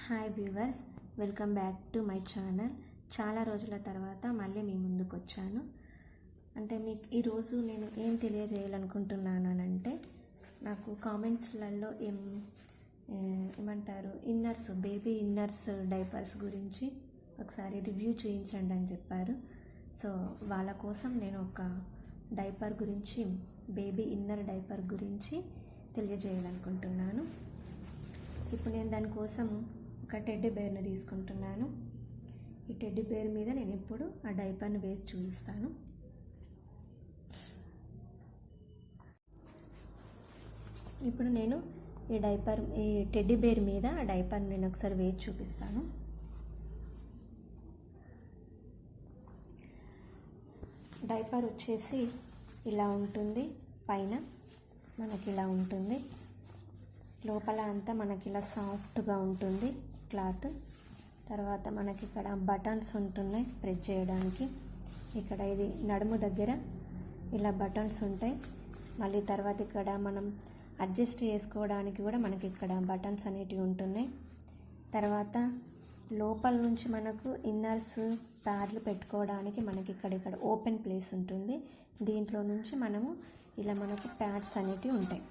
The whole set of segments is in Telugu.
Hi viewers, welcome back to my channel. చాలా రోజుల తర్వాత మళ్ళీ మీ ముందుకు వచ్చాను. మీకు ఈరోజు నేను ఏం తెలియజేయాలనుకుంటున్నానంటే, నాకు కామెంట్స్లలో ఏమంటారు ఇన్నర్స్, బేబీ ఇన్నర్స్ డైపర్స్ గురించి ఒకసారి రివ్యూ చేయించండి అని చెప్పారు. సో వాళ్ళ కోసం నేను ఒక డైపర్ గురించి, బేబీ ఇన్నర్ డైపర్ గురించి తెలియజేయాలనుకుంటున్నాను. ఇప్పుడు నేను దానికోసం ఒక టెడ్డీ బేర్ని తీసుకుంటున్నాను. ఈ టెడ్డీ బేర్ మీద నేను ఇప్పుడు ఆ డైపర్ని వేసి చూపిస్తాను. ఇప్పుడు నేను ఈ టెడ్డీ బేర్ మీద ఆ డైపర్ని నేను ఒకసారి వేసి చూపిస్తాను. డైపర్ వచ్చేసి ఇలా ఉంటుంది. పైన మనకి ఇలా ఉంటుంది, లోపల అంతా మనకి ఇలా సాఫ్ట్గా ఉంటుంది క్లాత్. తర్వాత మనకి ఇక్కడ బటన్స్ ఉంటున్నాయి ప్రెస్ చేయడానికి. ఇక్కడ ఇది నడుము దగ్గర ఇలా బటన్స్ ఉంటాయి. మళ్ళీ తర్వాత ఇక్కడ మనం అడ్జస్ట్ చేసుకోవడానికి కూడా మనకి ఇక్కడ బటన్స్ అనేటివి ఉంటున్నాయి. తర్వాత లోపల నుంచి మనకు ఇన్నర్స్ ప్యాడ్లు పెట్టుకోవడానికి మనకి ఇక్కడ ఓపెన్ ప్లేస్ ఉంటుంది. దీంట్లో నుంచి మనకు ప్యాడ్స్ అనేటివి ఉంటాయి.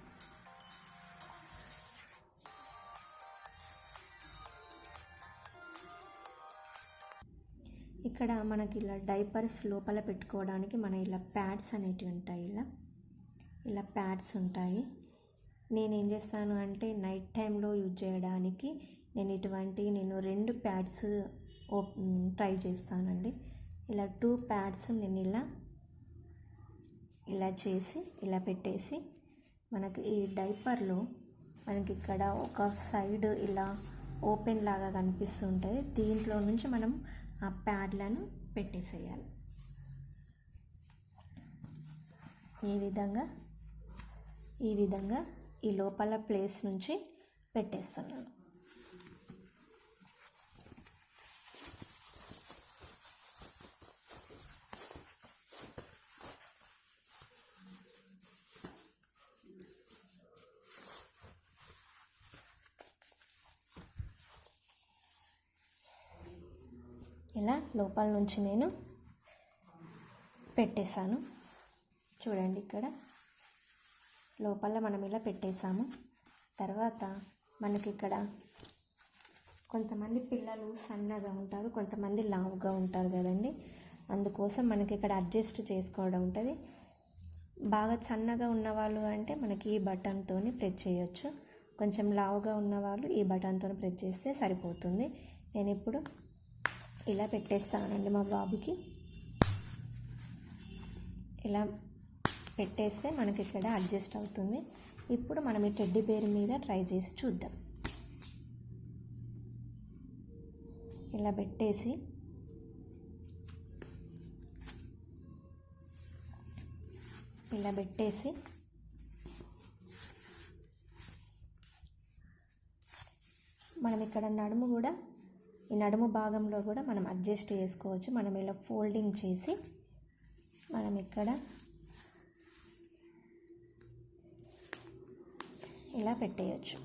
ఇక్కడ మనకి ఇలా డైపర్స్ లోపల పెట్టుకోవడానికి ఇలా ప్యాడ్స్ అనేటివి ఉంటాయి. ఇలా ప్యాడ్స్ ఉంటాయి. నేనేం చేస్తాను అంటే, నైట్ టైంలో యూజ్ చేయడానికి నేను 2 ప్యాడ్స్ ట్రై చేస్తానండి. ఇలా 2 ప్యాడ్స్ నేను ఇలా చేసి ఇలా పెట్టేసి, మనకి ఈ డైపర్లో మనకి ఇక్కడ ఒక సైడ్ ఇలా ఓపెన్ లాగా కనిపిస్తుంటుంది. దీంట్లో నుంచి మనం ఆ ప్యాడ్లను పెట్టేసేయాలి. ఈ విధంగా ఈ లోపల ప్లేస్ నుంచి పెట్టేస్తున్నాను. ఇలా లోపల నుంచి నేను పెట్టేశాను. చూడండి, ఇక్కడ లోపల మనం ఇలా పెట్టేశాము. తర్వాత మనకి ఇక్కడ కొంతమంది పిల్లలు సన్నగా ఉంటారు, కొంతమంది లావుగా ఉంటారు కదండి. అందుకోసం మనకి ఇక్కడ అడ్జస్ట్ చేసుకోవడం ఉంటుంది. బాగా సన్నగా ఉన్నవాళ్ళు అంటే మనకి ఈ బటన్తో ప్రెస్ చేయొచ్చు. కొంచెం లావుగా ఉన్నవాళ్ళు ఈ బటన్తో ప్రెస్ చేస్తే సరిపోతుంది. నేను ఇప్పుడు ఇలా పెట్టేస్తానండి మా బాబుకి. ఇలా పెట్టేస్తే మనకి ఇక్కడ అడ్జస్ట్ అవుతుంది. ఇప్పుడు మనం ఈ టెడ్డీ బేర్ మీద ట్రై చేసి చూద్దాం. ఇలా పెట్టేసి మనం ఇక్కడ ఈ నడుము భాగంలో కూడా మనం అడ్జస్ట్ చేసుకోవచ్చు. మనం ఇలా ఫోల్డింగ్ చేసి మనం ఇక్కడ ఇలా పెట్టేయచ్చు.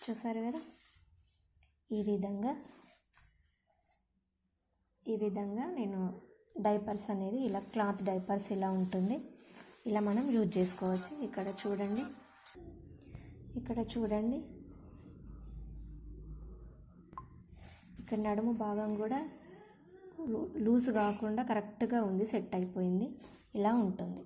చూసారు కదా, ఈ విధంగా నేను డైపర్స్ అనేది ఇలా క్లాత్ డైపర్స్ ఇలా ఉంటుంది. ఇలా మనం యూజ్ చేసుకోవచ్చు. ఇక్కడ చూడండి, ఇక్కడ నడుము భాగం కూడా లూజ్ కాకుండా కరెక్ట్గా ఉంది, సెట్ అయిపోయింది. ఇలా ఉంటుంది.